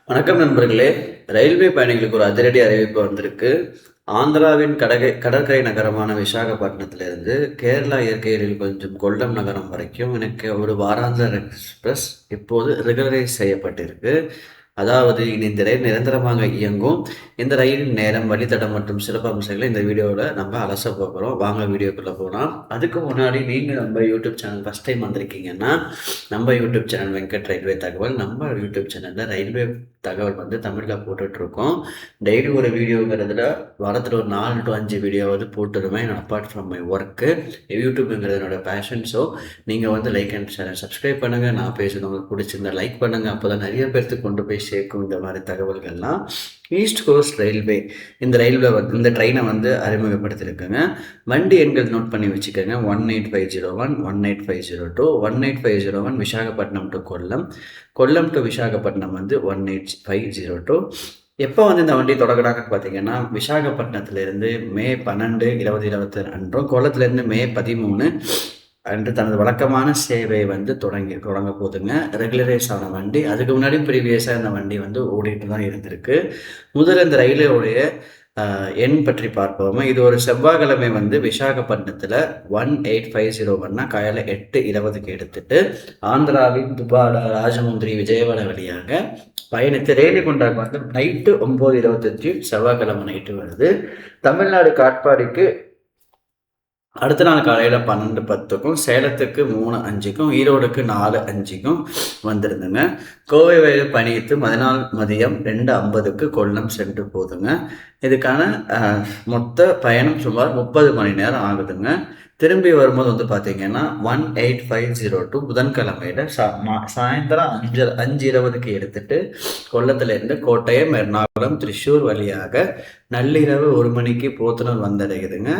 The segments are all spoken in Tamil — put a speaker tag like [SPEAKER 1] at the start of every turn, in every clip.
[SPEAKER 1] வணக்கம் நண்பர்களே. ரயில்வே பயணிகளுக்கு ஒரு அதிரடி அறிவிப்பு வந்திருக்கு. ஆந்திராவின் கடற்கரை நகரமான விசாகப்பட்டினத்திலிருந்து கேரளா இயற்கை எழில் கொஞ்சம் கொல்லம் நகரம் வரைக்கும் எனக்கு ஒரு வாராந்திர எக்ஸ்பிரஸ் இப்போது ரெகுலரைஸ் செய்யப்பட்டிருக்கு. அதாவது இனி இந்த ரயில் நிரந்தரமாக இயங்கும். இந்த ரயிலின் நேரம், வழித்தடம் மற்றும் சிறப்பம்சங்களை இந்த வீடியோவில் நம்ம அலச போகிறோம். வாங்க வீடியோக்குள்ளே போகலாம். அதுக்கு முன்னாடி நீங்கள் நம்ம யூடியூப் சேனல் ஃபஸ்ட் டைம் வந்திருக்கீங்கன்னா, நம்ம யூடியூப் சேனல் வெங்கட் ரயில்வே தகவல், நம்ம யூடியூப் சேனலில் ரயில்வே தகவல் வந்து தமிழில் போட்டுட்ருக்கோம். டெய்லி ஒரு வீடியோங்கிறதுல வாரத்தில் ஒரு 4 to 5 வீடியோவாவது போட்டுருவேன். அப்பார்ட் ஃப்ரம் மை ஒர்க்கு, யூடியூப்புங்கிறது என்னோட பேஷன். ஸோ நீங்கள் வந்து லைக் அண்ட் சேனல் சப்ஸ்கிரைப் பண்ணுங்கள். நான் பேசுகிறது உங்களுக்கு பிடிச்சிருந்தா லைக் பண்ணுங்கள். அப்போ தான் நிறைய பேர்த்துக்கு கொண்டு போய் சேர்க்கும் இந்த மாதிரி தகவல்கள்லாம். ஈஸ்ட் கோஸ்ட் ரயில்வே இந்த ட்ரெயினை வந்து அறிமுகப்படுத்தியிருக்குங்க. வண்டி எண்கள் நோட் பண்ணி வச்சுக்கோங்க. 18501, 18502, 18501 விசாகப்பட்டினம் டு கொல்லம், கொல்லம் டு விசாகப்பட்டினம் வந்து 18502. எப்போ வந்து இந்த வண்டி தொடங்கினாங்கன்னு பார்த்தீங்கன்னா, விசாகப்பட்டினத்திலிருந்து மே 12, 2022 அன்றும், கொல்லத்திலேருந்து மே 13 அன்று தனது வழக்கமான சேவை வந்து தொடங்க போதுங்க. ரெகுலரைஸ் ஆன வண்டி. அதுக்கு முன்னாடி ப்ரீவியஸாக இந்த வண்டி வந்து ஓடிட்டு தான் இருந்திருக்கு. முதல்ல இந்த ரயிலோடைய எண் பற்றி பார்ப்போம். இது ஒரு செவ்வாய்க்கிழமை வந்து விசாகப்பட்டினத்தில் 18501 காலையில் 8:20க்கு எடுத்துட்டு ஆந்திராவின் துபாடா, ராஜமுந்திரி, விஜயவாடா வழியாக பயணித்து ரேணிகுண்டாக்கு வந்து நைட்டு 9:25 செவ்வாய்க்கிழமை நைட்டு வருது. தமிழ்நாடு காட்பாடிக்கு அடுத்த நாள் காலையில் 12:10க்கும், சேலத்துக்கு 3:05க்கும், ஈரோடுக்கு 4:05க்கும் வந்துருந்துங்க. கோவை வயல் பணியிட்டு மறுநாள் மதியம் 2:50க்கு கொல்லம் சென்று போதுங்க. இதுக்கான மொத்த பயணம் சுமார் 30 மணி நேரம் ஆகுதுங்க. திரும்பி வரும்போது வந்து பார்த்தீங்கன்னா 18502 புதன்கிழமையில சாயந்தரம் 5:20க்கு எடுத்துட்டு கொல்லத்திலேருந்து கோட்டயம், எர்ணாகுளம், திரிசூர் வழியாக நள்ளிரவு 1 மணிக்கு போத்தனூர் வந்தடையுதுங்க.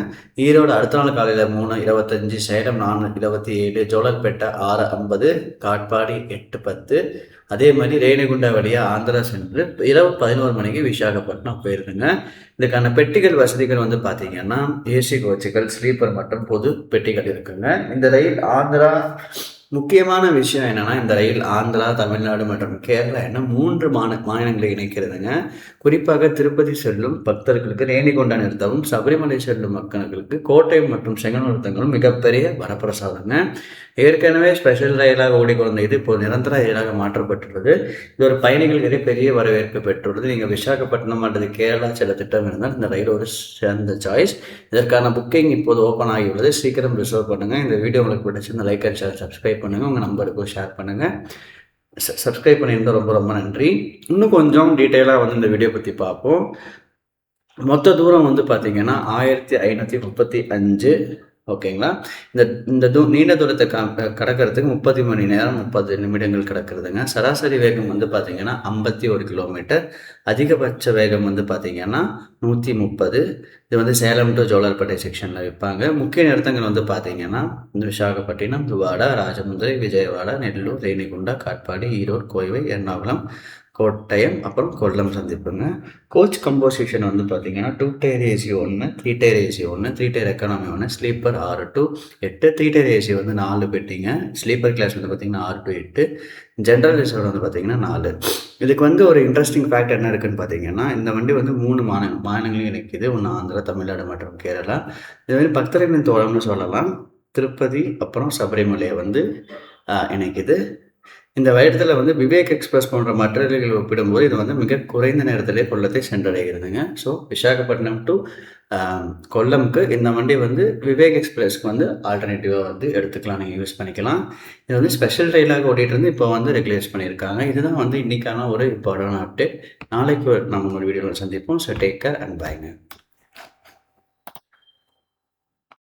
[SPEAKER 1] ஈரோடு அடுத்த நாள் காலையில் 3:25, சேலம் 4:27, ஜோலார்பேட்டை 6:50, காட்பாடி 8:10. அதே மாதிரி ரேணிகுண்டா வழியாக ஆந்திரா சென்று இரவு 11 மணிக்கு விசாகப்பட்டினம் போயிருக்குங்க. இதுக்கான பெட்டிகள் வசதிகள் வந்து பார்த்தீங்கன்னா ஏசி கோச்சுகள், ஸ்லீப்பர் மற்றும் பொது பெட்டிகள் இருக்குங்க. இந்த ரயில் ஆந்திரா முக்கியமான விஷயம் என்னென்னா, இந்த ரயில் ஆந்திரா, தமிழ்நாடு மற்றும் கேரளா என 3 மாநிலங்களை இணைக்கிறதுங்க. குறிப்பாக திருப்பதி செல்லும் பக்தர்களுக்கு ரேணிகுண்டா நிறுத்தவும், சபரிமலை செல்லும் மக்களுக்கு கோட்டை மற்றும் செங்கனூர் நிறுத்தங்களும் மிகப்பெரிய வரப்பிரசாதங்க. ஏற்கனவே ஸ்பெஷல் ரயிலாக ஓடிக்கொண்ட இது இப்போ நிரந்தர ரயிலாக மாற்றப்பட்டுள்ளது. இது ஒரு பயணிகளுக்கு பெரிய வரவேற்பு பெற்றுள்ளது. நீங்கள் விசாகப்பட்டினம் அல்லது கேரளா செல்ல திட்டம் இருந்தால் இந்த ரயில் ஒரு சிறந்த சாய்ஸ். இதற்கான புக்கிங் இப்போது ஓப்பன் ஆகியுள்ளது. சீக்கிரம் ரிசர்வ் பண்ணுங்கள். இந்த வீடியோ உங்களுக்கு பிடிச்சிருந்த லைக் அண்ட் ஷேர், சப்ஸ்கிரைப் பண்ணுங்கள். உங்கள் நம்பருக்கும் ஷேர் பண்ணுங்கள். சப்ஸ்கிரைப் பண்ணியிருந்தால் ரொம்ப ரொம்ப நன்றி. இன்னும் கொஞ்சம் டீட்டெயிலாக வந்து இந்த வீடியோ பற்றி பார்ப்போம். மொத்த தூரம் வந்து பார்த்தீங்கன்னா 1535. ஓகேங்களா. இந்த நீண்ட தூரத்தை கடக்கிறதுக்கு 30 மணி நேரம் 30 நிமிடங்கள் கிடக்குறதுங்க. சராசரி வேகம் வந்து பார்த்தீங்கன்னா 51 கிலோமீட்டர். அதிகபட்ச வேகம் வந்து பார்த்தீங்கன்னா 130. இது வந்து சேலம் டு ஜோலார்பேட்டை செக்ஷனில் வைப்பாங்க. முக்கிய நிறுத்தங்கள் வந்து பார்த்தீங்கன்னா விசாகப்பட்டினம், துவாடா, ராஜமுந்திரி, விஜயவாடா, நெல்லூர், ரேணிகுண்டா, காட்பாடி, ஈரோடு, கோவை, எர்ணாகுளம், கோட்டயம், அப்புறம் கொல்லம் சந்திப்புங்க. கோச் கம்போசிஷன் வந்து பார்த்தீங்கன்னா 2 tier AC 1, 3 tier AC 1, 3 tier economy 1, sleeper 6 to 8, 3 tier AC வந்து 4 பெட்டிங்க. ஸ்லீப்பர் கிளாஸ் வந்து பார்த்தீங்கன்னா 6 to 8, ஜென்ரல் ரிசர்வ் வந்து பார்த்தீங்கன்னா 4. இதுக்கு வந்து ஒரு இன்ட்ரெஸ்டிங் ஃபேக்ட் என்ன இருக்குன்னு பார்த்தீங்கன்னா, இந்த வண்டி வந்து 3 மாநிலங்களையும் இணைக்குது. ஒன்று ஆந்திரா, தமிழ்நாடு மற்றும் கேரளா. இது மாதிரி பக்தர்களின் தோழம்னு சொல்லலாம். திருப்பதி அப்புறம் சபரிமலையை வந்து இணைக்குது. இந்த இடத்துல வந்து விவேக் எக்ஸ்பிரஸ் போன்ற மற்ற ரயில்கள் ஒப்பிடும்போது இது வந்து மிக குறைந்த நேரத்திலே கொல்லத்தை சென்றடைகிறதுங்க. ஸோ விசாகப்பட்டினம் டு கொல்லம்க்கு இந்த வண்டி வந்து விவேக் எக்ஸ்பிரஸ்க்கு வந்து ஆல்டர்னேட்டிவாக வந்து எடுத்துக்கலாம், நீங்கள் யூஸ் பண்ணிக்கலாம். இது வந்து ஸ்பெஷல் ரயிலாக ஓடிட்டு இருந்து இப்போ வந்து ரெகுலேட் பண்ணியிருக்காங்க. இதுதான் வந்து இன்றைக்கான ஒரு இம்பார்ட்டன்ட் அப்டேட். நாளைக்கு நம்ம ஒரு வீடியோவில் சந்திப்போம். So take care and பைங்க.